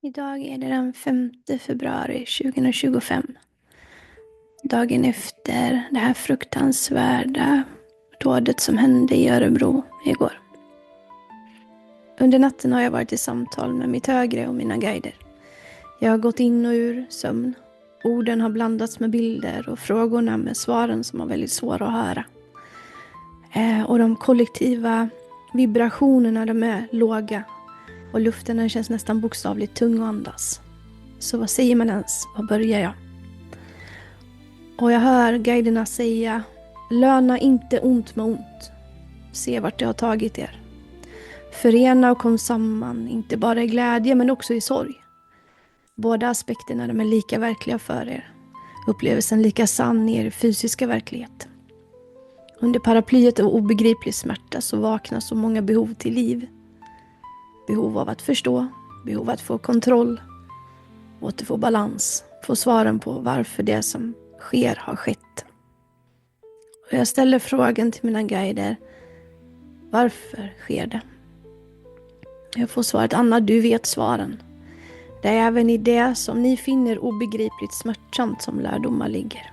Idag är det den 5 februari 2025. Dagen efter det här fruktansvärda dådet som hände i Örebro igår. Under natten har jag varit i samtal med mitt högre och mina guider. Jag har gått in och ur sömn. Orden har blandats med bilder och frågorna med svaren som var väldigt svåra att höra. Och de kollektiva vibrationerna, de är låga. Och luften den känns nästan bokstavligt tung att andas. Så vad säger man ens? Var börjar jag? Och jag hör guiderna säga: löna inte ont med ont. Se vart det har tagit er. Förena och kom samman, inte bara i glädje men också i sorg. Båda aspekterna de är lika verkliga för er. Upplevelsen lika sann i er fysiska verklighet. Under paraplyet av obegriplig smärta så vaknar så många behov till liv. Behov av att förstå, behov av att få kontroll, återfå balans, få svaren på varför det som sker har skett. Och jag ställer frågan till mina guider: varför sker det? Jag får svaret: Anna, du vet svaren. Det är även i det som ni finner obegripligt smärtsamt som lärdomar ligger.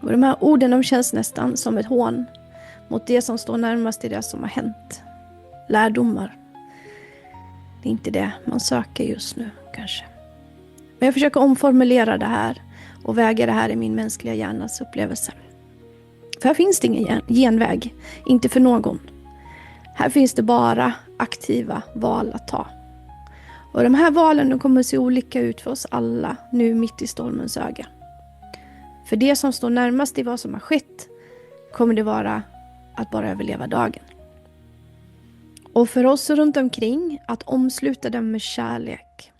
Och de här orden de känns nästan som ett hån mot det som står närmast i det som har hänt. Lärdomar. Det är inte det man söker just nu kanske. Men jag försöker omformulera det här och väga det här i min mänskliga hjärnas upplevelse. För här finns det ingen genväg, inte för någon. Här finns det bara aktiva val att ta. Och de här valen de kommer att se olika ut för oss alla nu mitt i stormens öga. För det som står närmast i vad som har skett kommer det vara att bara överleva dagen. Och för oss runt omkring att omsluta den med kärlek.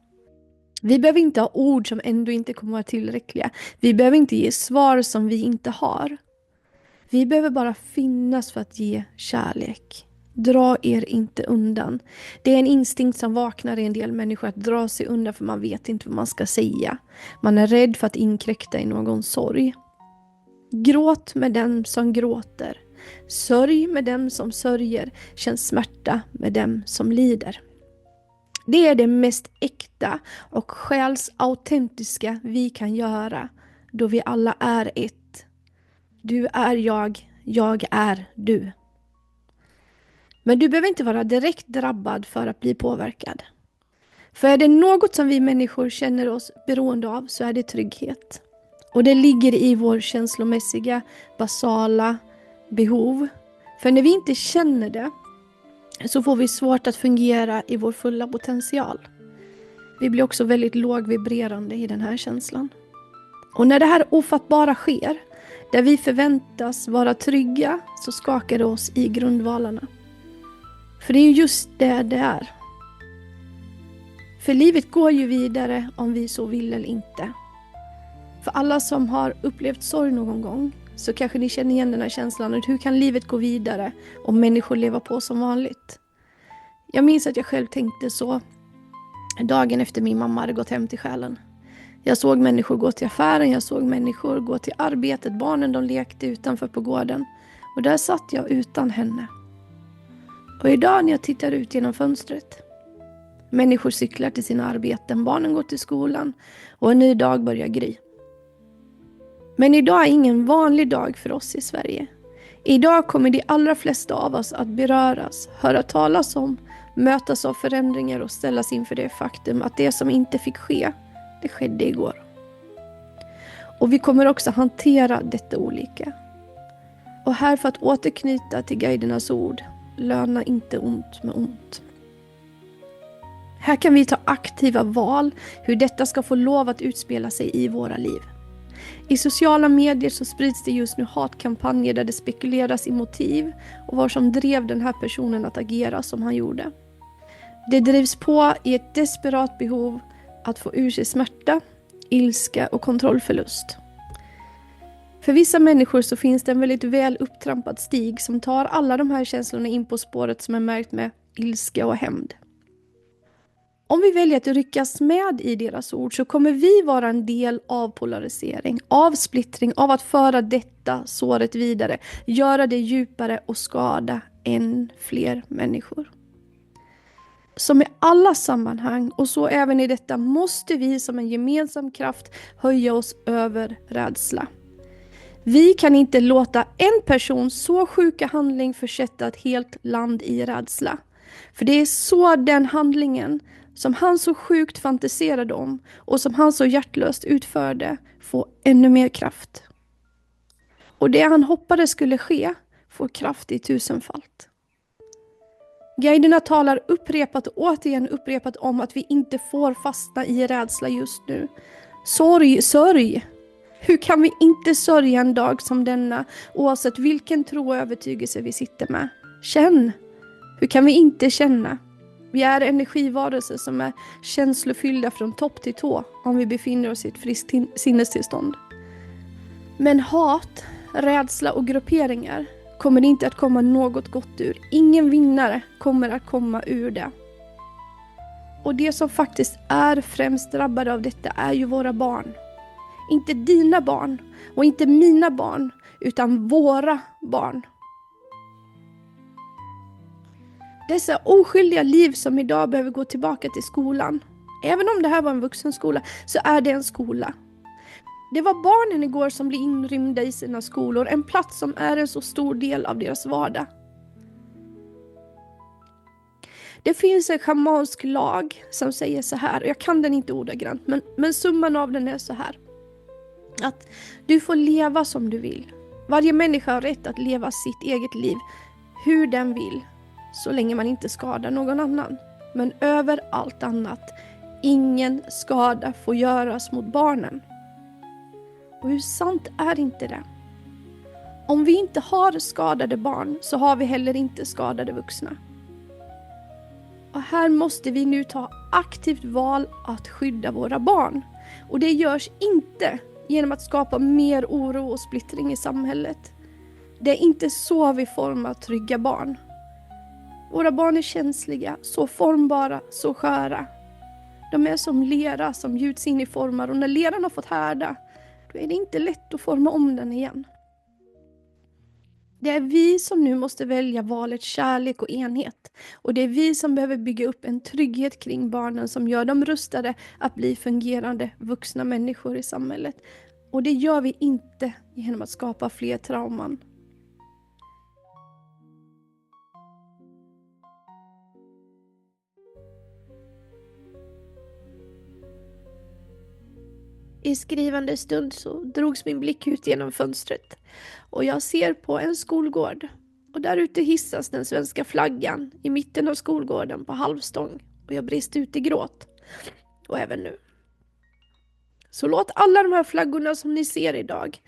Vi behöver inte ha ord som ändå inte kommer vara tillräckliga. Vi behöver inte ge svar som vi inte har. Vi behöver bara finnas för att ge kärlek. Dra er inte undan. Det är en instinkt som vaknar i en del människor att dra sig undan för man vet inte vad man ska säga. Man är rädd för att inkräkta i någon sorg. Gråt med dem som gråter. Sörj med dem som sörjer. Känn smärta med dem som lider. Det är det mest äkta och själsautentiska vi kan göra då vi alla är ett. Du är jag är du. Men du behöver inte vara direkt drabbad för att bli påverkad. För är det något som vi människor känner oss beroende av så är det trygghet. Och det ligger i vår känslomässiga, basala behov. För när vi inte känner det så får vi svårt att fungera i vår fulla potential. Vi blir också väldigt lågvibrerande i den här känslan. Och när det här ofattbara sker, där vi förväntas vara trygga, så skakar det oss i grundvalarna. För det är just det det är. För livet går ju vidare om vi så vill eller inte. För alla som har upplevt sorg någon gång så kanske ni känner igen den här känslan. Hur kan livet gå vidare om människor lever på som vanligt? Jag minns att jag själv tänkte så dagen efter min mamma hade gått hem till själen. Jag såg människor gå till affären, jag såg människor gå till arbetet. Barnen de lekte utanför på gården. Och där satt jag utan henne. Och idag när jag tittar ut genom fönstret. Människor cyklar till sina arbeten, barnen går till skolan och en ny dag börjar gry. Men idag är ingen vanlig dag för oss i Sverige. Idag kommer de allra flesta av oss att beröras, höra talas om, mötas av förändringar och ställas inför det faktum att det som inte fick ske, det skedde igår. Och vi kommer också hantera detta olika. Och här för att återknyta till guidernas ord, löna inte ont med ont. Här kan vi ta aktiva val hur detta ska få lov att utspela sig i våra liv. I sociala medier så sprids det just nu hatkampanjer där det spekuleras i motiv och vad som drev den här personen att agera som han gjorde. Det drivs på i ett desperat behov att få ur sig smärta, ilska och kontrollförlust. För vissa människor så finns det en väldigt väl upptrampad stig som tar alla de här känslorna in på spåret som är märkt med ilska och hämnd. Om vi väljer att ryckas med i deras ord så kommer vi vara en del av polarisering, av splittring, av att föra detta såret vidare, göra det djupare och skada än fler människor. Som i alla sammanhang och så även i detta måste vi som en gemensam kraft höja oss över rädsla. Vi kan inte låta en person så sjuka handling försätta ett helt land i rädsla. För det är så den handlingen som han så sjukt fantiserade om och som han så hjärtlöst utförde får ännu mer kraft. Och det han hoppades skulle ske får kraft i tusenfalt. Guiderna talar upprepat och återigen upprepat om att vi inte får fastna i rädsla just nu. Sorg, sörj! Hur kan vi inte sörja en dag som denna, oavsett vilken tro och övertygelse vi sitter med? Känn! Hur kan vi inte känna? Vi är energivarelser som är känslofyllda från topp till tå om vi befinner oss i ett friskt sinnestillstånd. Men hat, rädsla och grupperingar kommer det inte att komma något gott ur. Ingen vinnare kommer att komma ur det. Och det som faktiskt är främst drabbade av detta är ju våra barn. Inte dina barn och inte mina barn, utan våra barn. Dessa oskyldiga liv som idag behöver gå tillbaka till skolan. Även om det här var en vuxenskola så är det en skola. Det var barnen igår som blev inrymda i sina skolor. En plats som är en så stor del av deras vardag. Det finns en schamansk lag som säger så här. Jag kan den inte ordagrant, men summan av den är så här. Att du får leva som du vill. Varje människa har rätt att leva sitt eget liv hur den vill. Så länge man inte skadar någon annan. Men över allt annat, ingen skada får göras mot barnen. Och hur sant är inte det? Om vi inte har skadade barn så har vi heller inte skadade vuxna. Och här måste vi nu ta aktivt val att skydda våra barn. Och det görs inte genom att skapa mer oro och splittring i samhället. Det är inte så vi formar trygga barn. Våra barn är känsliga, så formbara, så sköra. De är som lera som gjuts in i formar och när leran har fått härda, då är det inte lätt att forma om den igen. Det är vi som nu måste välja valet kärlek och enhet. Och det är vi som behöver bygga upp en trygghet kring barnen som gör dem rustade att bli fungerande vuxna människor i samhället. Och det gör vi inte genom att skapa fler trauman. I skrivande stund så drogs min blick ut genom fönstret och jag ser på en skolgård. Och där ute hissas den svenska flaggan i mitten av skolgården på halvstång och jag brist ut i gråt. Och även nu. Så låt alla de här flaggorna som ni ser idag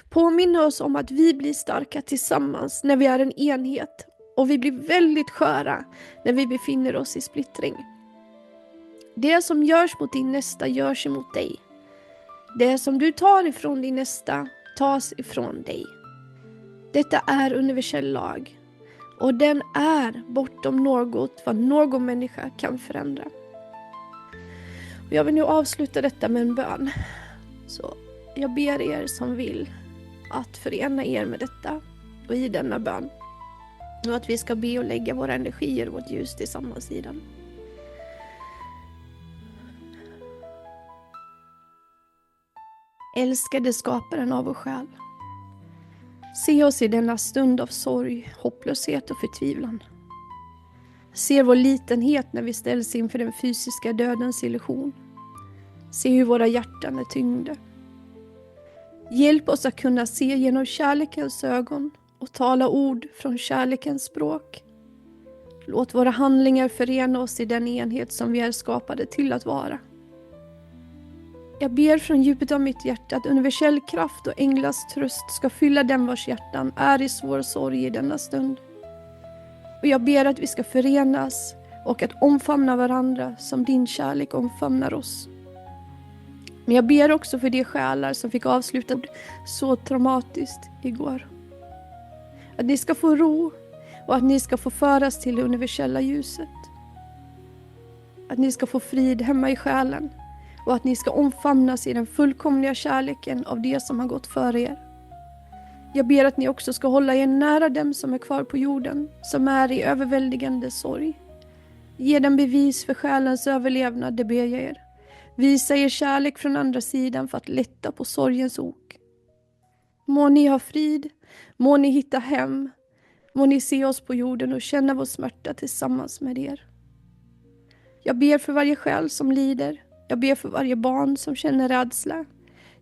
påminna oss om att vi blir starka tillsammans när vi är en enhet. Och vi blir väldigt sköra när vi befinner oss i splittring. Det som görs mot din nästa görs emot dig. Det som du tar ifrån din nästa tas ifrån dig. Detta är universell lag. Och den är bortom något vad någon människa kan förändra. Och jag vill nu avsluta detta med en bön. Så jag ber er som vill att förena er med detta och i denna bön. Och att vi ska be och lägga våra energier och vårt ljus tillsammans i den. Älskade skaparen av vår själ. Se oss i denna stund av sorg, hopplöshet och förtvivlan. Se vår litenhet när vi ställs inför den fysiska dödens illusion. Se hur våra hjärtan är tyngda. Hjälp oss att kunna se genom kärlekens ögon och tala ord från kärlekens språk. Låt våra handlingar förena oss i den enhet som vi är skapade till att vara. Jag ber från djupet av mitt hjärta att universell kraft och änglas tröst ska fylla den vars hjärtan är i svår sorg i denna stund. Och jag ber att vi ska förenas och att omfamna varandra som din kärlek omfamnar oss. Men jag ber också för de själar som fick avsluta så traumatiskt igår. Att ni ska få ro och att ni ska få föras till det universella ljuset. Att ni ska få frid hemma i själen. Och att ni ska omfamnas i den fullkomliga kärleken av det som har gått före er. Jag ber att ni också ska hålla er nära dem som är kvar på jorden, som är i överväldigande sorg. Ge dem bevis för själens överlevnad, det ber jag er. Visa er kärlek från andra sidan för att lätta på sorgens ok. Må ni ha frid, må ni hitta hem, må ni se oss på jorden och känna vår smärta tillsammans med er. Jag ber för varje själ som lider. Jag ber för varje barn som känner rädsla.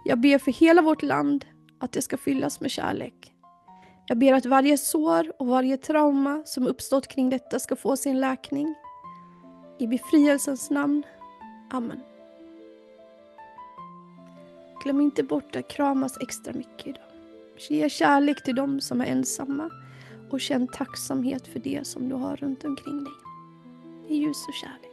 Jag ber för hela vårt land att det ska fyllas med kärlek. Jag ber att varje sår och varje trauma som uppstått kring detta ska få sin läkning. I befrielsens namn. Amen. Glöm inte bort att kramas extra mycket idag. Ge kärlek till dem som är ensamma och känn tacksamhet för det som du har runt omkring dig. I ljus och kärlek.